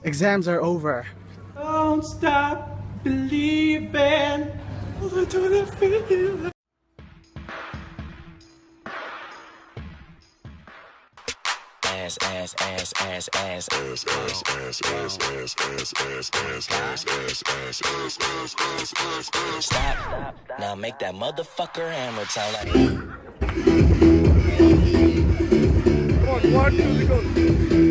Exams are over. Don't stop believing. Hold to the feeling. Ass, ass, ass, ass, ass, ass, ass, ass, ass, ass, ass, ass, ass, ass, ass, ass, ass. Stop. Now make that motherfucker hammer sound like. Come on, 1, 2, 3, go.